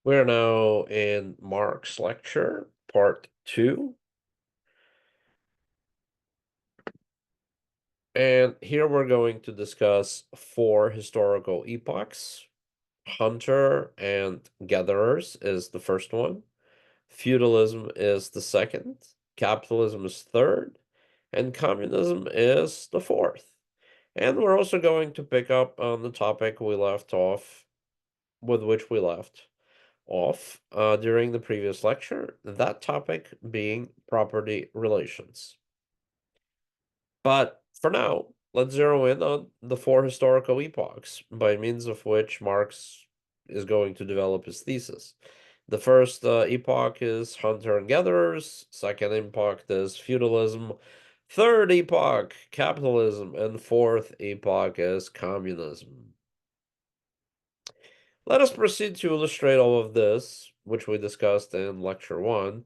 We're now in Marx Lecture, Part 2. And here we're going to discuss 4 historical epochs. Hunter and gatherers is the first one. Feudalism is the second. Capitalism is third. And communism is the fourth. And we're also going to pick up on the topic we left off, with which we left off during the previous lecture, that topic being property relations. But for now, let's zero in on the 4 historical epochs by means of which Marx is going to develop his thesis. The first epoch is hunter and gatherers, second epoch is feudalism, third epoch capitalism, and fourth epoch is communism. Let us proceed to illustrate all of this, which we discussed in Lecture 1,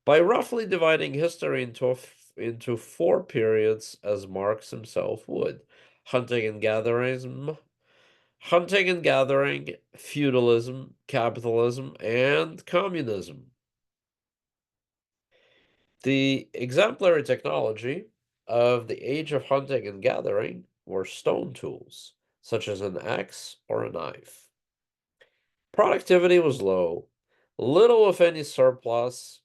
by roughly dividing history into 4 periods as Marx himself would. Hunting and gathering, feudalism, capitalism, and communism. The exemplary technology of the age of hunting and gathering were stone tools, such as an axe or a knife. Productivity was low, little if any surplus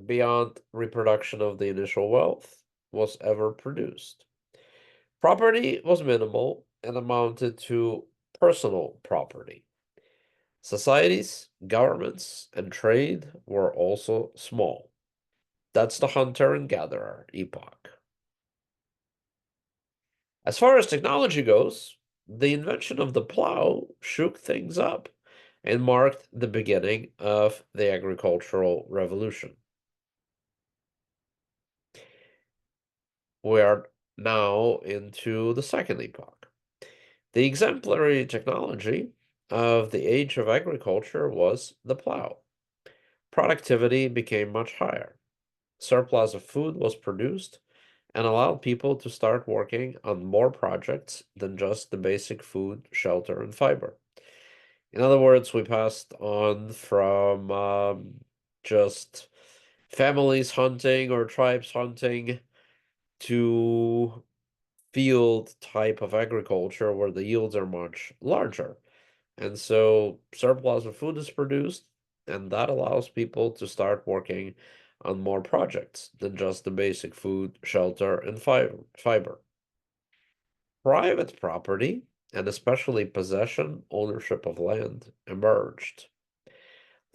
beyond reproduction of the initial wealth was ever produced. Property was minimal and amounted to personal property. Societies, governments, and trade were also small. That's the hunter and gatherer epoch. As far as technology goes, the invention of the plow shook things up and marked the beginning of the agricultural revolution. We are now into the second epoch. The exemplary technology of the age of agriculture was the plow. Productivity became much higher. Surplus of food was produced and allowed people to start working on more projects than just the basic food, shelter, and fiber. In other words, we passed on from just families hunting or tribes hunting to field type of agriculture where the yields are much larger. And so surplus of food is produced, and that allows people to start working on more projects than just the basic food, shelter, and fiber. Private property, and especially possession, ownership of land, emerged.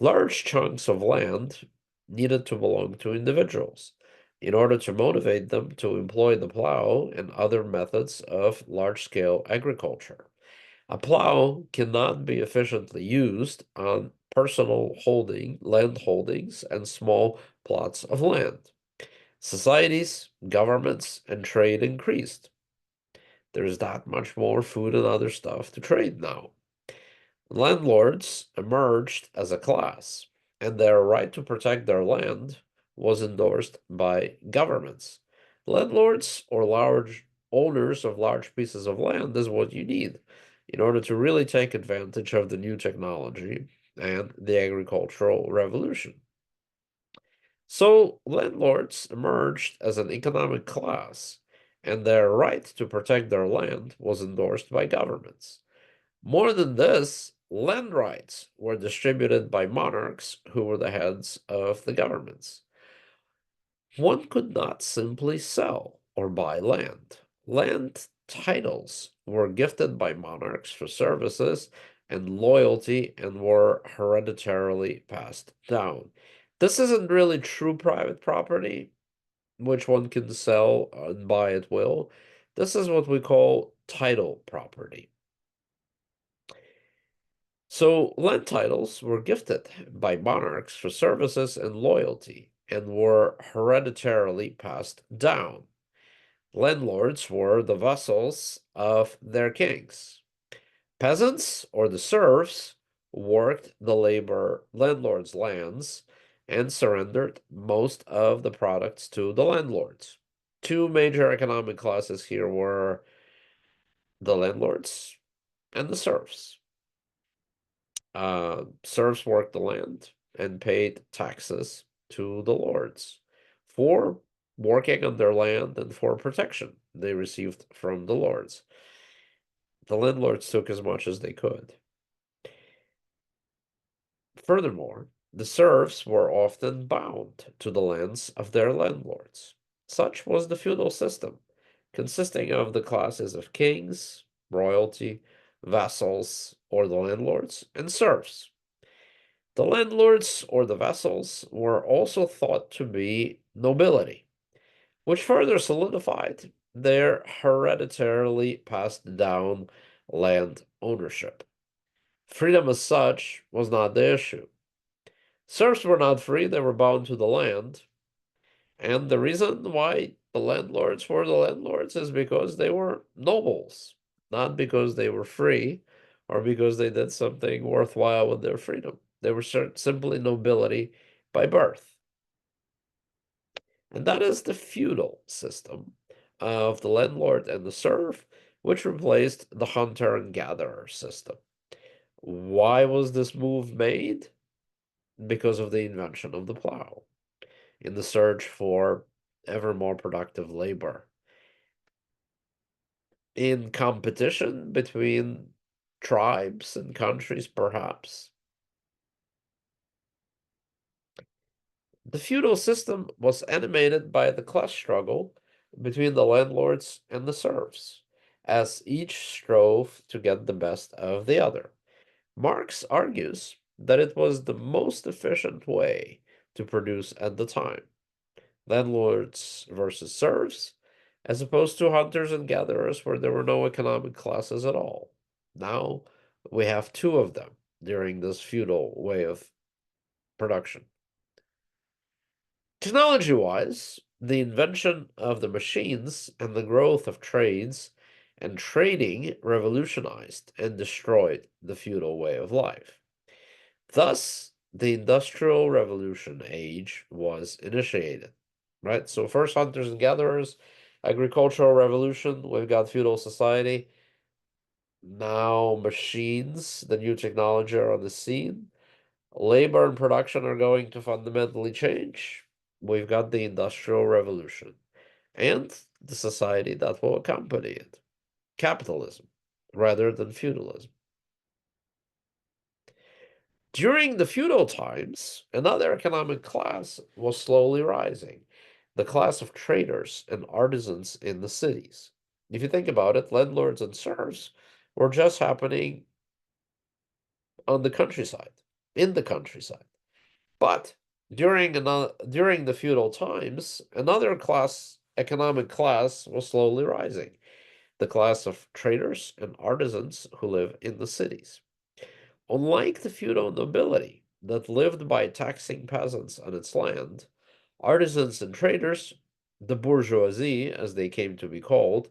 Large chunks of land needed to belong to individuals in order to motivate them to employ the plow and other methods of large-scale agriculture. A plow cannot be efficiently used on personal land holdings and small plots of land. Societies, governments, and trade increased. There's that much more food and other stuff to trade now. Landlords emerged as a class, and their right to protect their land was endorsed by governments. Landlords or large owners of large pieces of land is what you need in order to really take advantage of the new technology and the agricultural revolution. So landlords emerged as an economic class, and their right to protect their land was endorsed by governments. More than this, land rights were distributed by monarchs who were the heads of the governments. One could not simply sell or buy land. Land titles were gifted by monarchs for services and loyalty and were hereditarily passed down. This isn't really true private property, which one can sell and buy at will. This is what we call title property. So land titles were gifted by monarchs for services and loyalty and were hereditarily passed down. Landlords were the vassals of their kings. Peasants or the serfs worked the landlord's lands and surrendered most of the products to the landlords. Two major economic classes here were the landlords and the serfs. Serfs worked the land and paid taxes to the lords for working on their land and for protection they received from the lords. The landlords took as much as they could. Furthermore, the serfs were often bound to the lands of their landlords. Such was the feudal system, consisting of the classes of kings, royalty, vassals, or the landlords, and serfs. The landlords or the vassals were also thought to be nobility, which further solidified their hereditarily passed down land ownership. Freedom as such was not the issue. Serfs were not free, they were bound to the land. And the reason why the landlords were the landlords is because they were nobles, not because they were free or because they did something worthwhile with their freedom. They were simply nobility by birth. And that is the feudal system of the landlord and the serf, which replaced the hunter and gatherer system. Why was this move made? Because of the invention of the plow, in the search for ever more productive labor, in competition between tribes and countries, perhaps. The feudal system was animated by the class struggle between the landlords and the serfs, as each strove to get the best of the other. Marx argues that it was the most efficient way to produce at the time. Landlords versus serfs, as opposed to hunters and gatherers where there were no economic classes at all. Now we have two of them during this feudal way of production. Technology-wise, the invention of the machines and the growth of trades and trading revolutionized and destroyed the feudal way of life. Thus, the Industrial Revolution age was initiated, right? So first hunters and gatherers, agricultural revolution, we've got feudal society. Now machines, the new technology are on the scene. Labor and production are going to fundamentally change. We've got the Industrial Revolution and the society that will accompany it. Capitalism rather than feudalism. During the feudal times, another economic class was slowly rising, the class of traders and artisans in the cities. If you think about it, landlords and serfs were just happening on the countryside, in the countryside. But during the feudal times, another economic class was slowly rising, the class of traders and artisans who live in the cities. Unlike the feudal nobility that lived by taxing peasants on its land, artisans and traders, the bourgeoisie as they came to be called,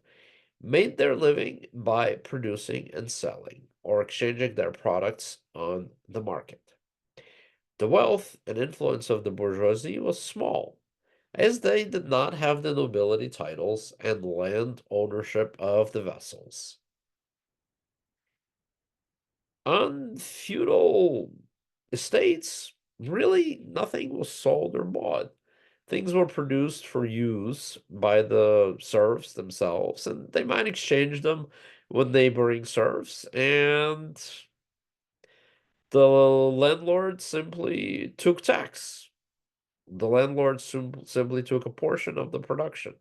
made their living by producing and selling or exchanging their products on the market. The wealth and influence of the bourgeoisie was small, as they did not have the nobility titles and land ownership of the vassals. On feudal estates, really nothing was sold or bought. Things were produced for use by the serfs themselves, and they might exchange them with neighboring serfs, and the landlord simply took tax. The landlord simply took a portion of the production.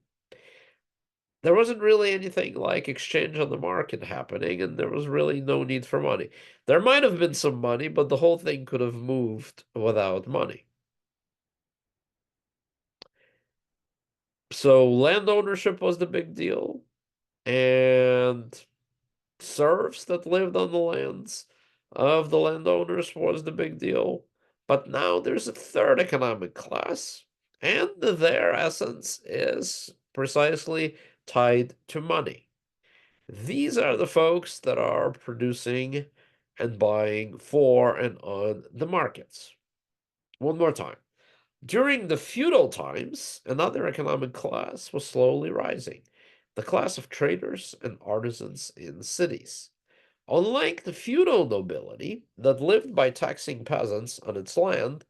There wasn't really anything like exchange on the market happening, and there was really no need for money. There might have been some money, but the whole thing could have moved without money. So land ownership was the big deal, and serfs that lived on the lands of the landowners was the big deal. But now there's a third economic class, and their essence is precisely tied to money. These are the folks that are producing and buying for and on the markets. One more time. During the feudal times, another economic class was slowly rising, the class of traders and artisans in cities. Unlike the feudal nobility that lived by taxing peasants on its land,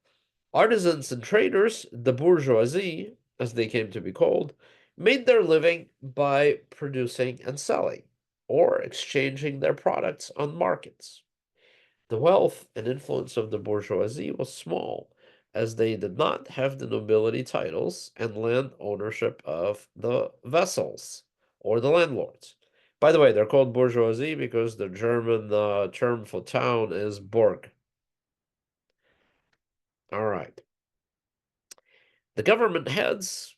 artisans and traders, the bourgeoisie, as they came to be called, made their living by producing and selling, or exchanging their products on markets. The wealth and influence of the bourgeoisie was small, as they did not have the nobility titles and land ownership of the vassals or the landlords. By the way, they're called bourgeoisie because the German term for town is Burg. All right. The government heads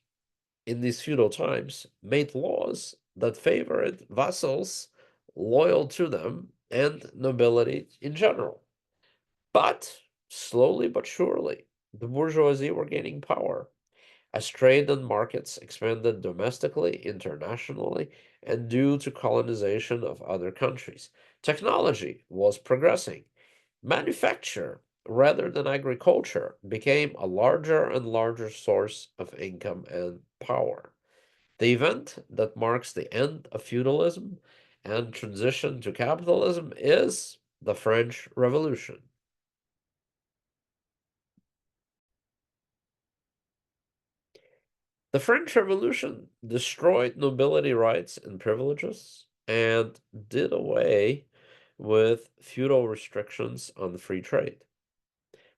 in these feudal times made laws that favored vassals loyal to them and nobility in general. But slowly but surely, the bourgeoisie were gaining power as trade and markets expanded domestically, internationally, and due to colonization of other countries. Technology was progressing. Manufacture, rather than agriculture, became a larger and larger source of income and power. The event that marks the end of feudalism and transition to capitalism is the French Revolution. The French Revolution destroyed nobility rights and privileges and did away with feudal restrictions on free trade,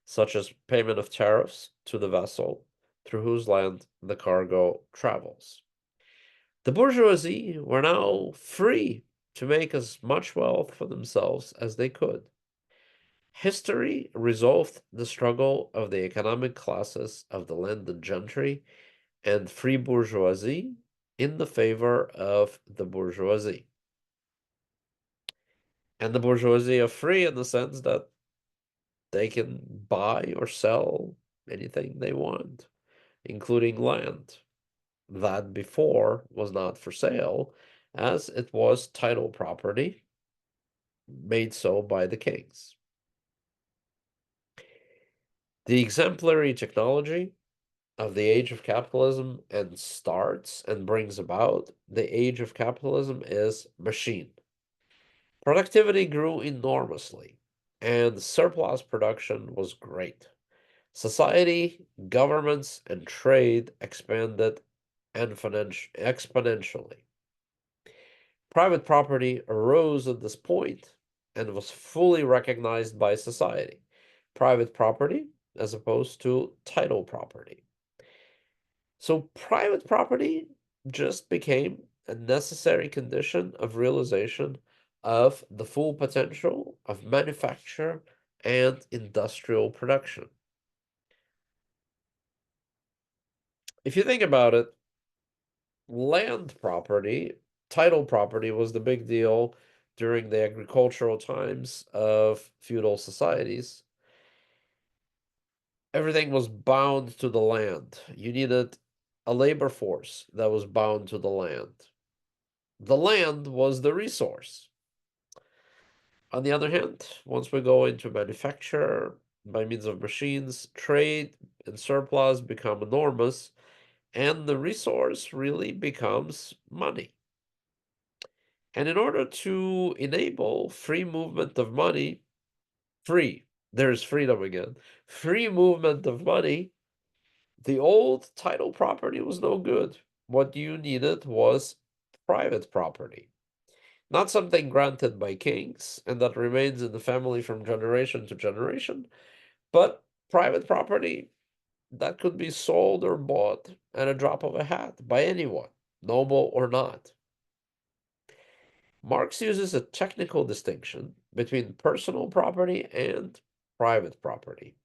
such as payment of tariffs to the vessel through whose land the cargo travels. The bourgeoisie were now free to make as much wealth for themselves as they could. History resolved the struggle of the economic classes of the landed gentry and free bourgeoisie in the favor of the bourgeoisie. And the bourgeoisie are free in the sense that they can buy or sell anything they want, including land that before was not for sale, as it was title property made so by the kings. The exemplary technology of the age of capitalism and starts and brings about the age of capitalism is machine. Productivity grew enormously, and surplus production was great. Society, governments, and trade expanded exponentially. Private property arose at this point and was fully recognized by society. Private property as opposed to title property. So private property just became a necessary condition of realization of the full potential of manufacture and industrial production. If you think about it, land property, title property was the big deal during the agricultural times of feudal societies. Everything was bound to the land. You needed a labor force that was bound to the land. The land was the resource. On the other hand, once we go into manufacture by means of machines, trade and surplus become enormous, and the resource really becomes money. And in order to enable free movement of money, there's freedom again, free movement of money, the old title property was no good. What you needed was private property. Not something granted by kings and that remains in the family from generation to generation, but private property that could be sold or bought at a drop of a hat by anyone, noble or not. Marx uses a technical distinction between personal property and private property.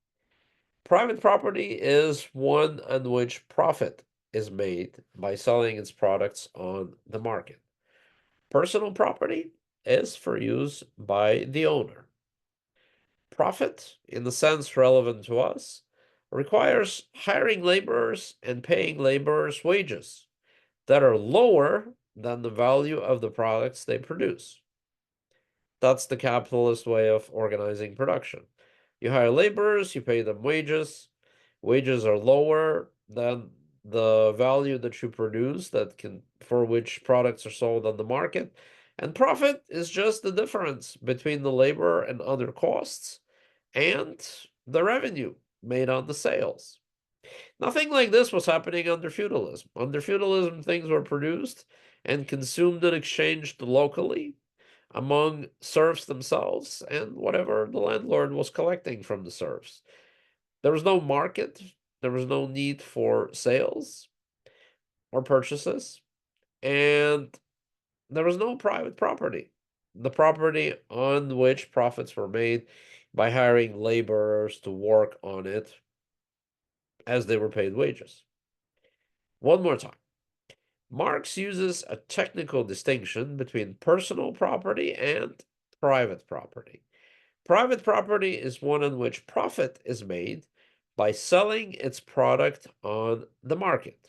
Private property is one on which profit is made by selling its products on the market. Personal property is for use by the owner. Profit, in the sense relevant to us, requires hiring laborers and paying laborers wages that are lower than the value of the products they produce. That's the capitalist way of organizing production. You hire laborers, you pay them wages. Wages are lower than the value that you produce for which products are sold on the market, And profit is just the difference between the labor and other costs and the revenue made on the sales. Nothing like this was happening under feudalism. Under feudalism, things were produced and consumed and exchanged locally among serfs themselves and whatever the landlord was collecting from the serfs. There was no market, there was no need for sales or purchases, and there was no private property. The property on which profits were made by hiring laborers to work on it as they were paid wages. One more time. Marx uses a technical distinction between personal property and private property. Private property is one in which profit is made by selling its product on the market.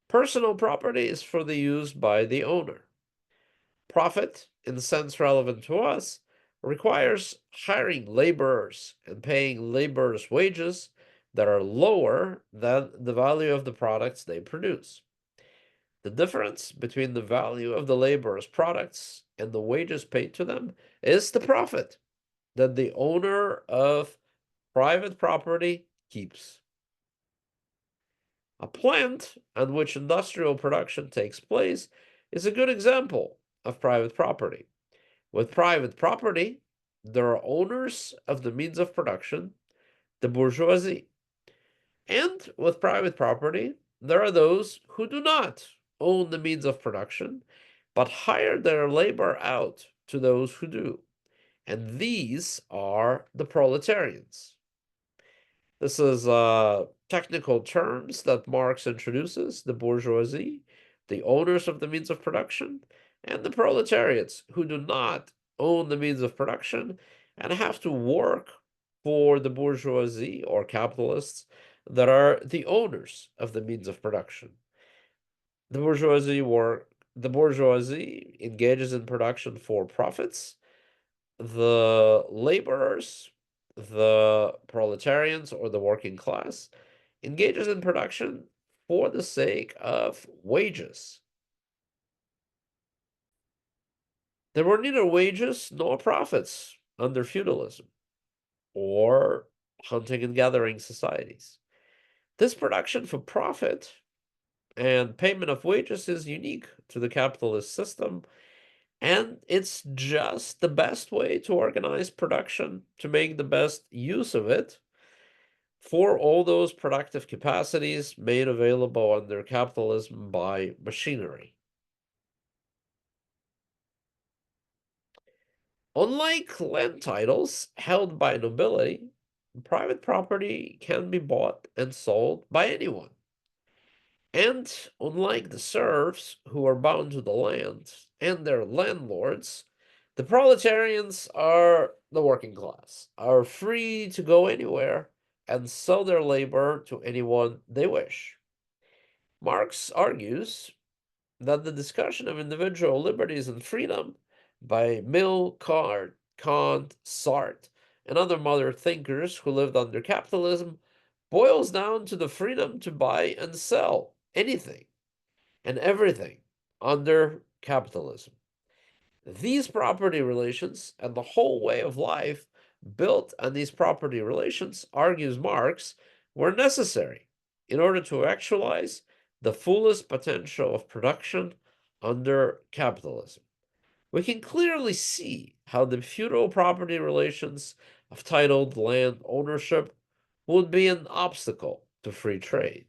Personal property is for the use by the owner. Profit, in the sense relevant to us, requires hiring laborers and paying laborers wages that are lower than the value of the products they produce. The difference between the value of the laborers' products and the wages paid to them is the profit that the owner of private property keeps. A plant on which industrial production takes place is a good example of private property. With private property, there are owners of the means of production, the bourgeoisie. And with private property, there are those who do not own the means of production, but hire their labor out to those who do. And these are the proletarians. This is technical terms that Marx introduces: the bourgeoisie, the owners of the means of production, and the proletariats who do not own the means of production and have to work for the bourgeoisie or capitalists that are the owners of the means of production. The bourgeoisie engages in production for profits. The laborers, the proletarians or the working class, engages in production for the sake of wages. There were neither wages nor profits under feudalism or hunting and gathering societies. This production for profit and payment of wages is unique to the capitalist system, and it's just the best way to organize production to make the best use of it for all those productive capacities made available under capitalism by machinery. Unlike land titles held by nobility, private property can be bought and sold by anyone. And unlike the serfs who are bound to the land and their landlords, the proletarians are the working class, are free to go anywhere and sell their labor to anyone they wish. Marx argues that the discussion of individual liberties and freedom by Mill, Kant, Sartre, and other modern thinkers who lived under capitalism boils down to the freedom to buy and sell anything and everything under capitalism. These property relations and the whole way of life built on these property relations, argues Marx, were necessary in order to actualize the fullest potential of production under capitalism. We can clearly see how the feudal property relations of titled land ownership would be an obstacle to free trade.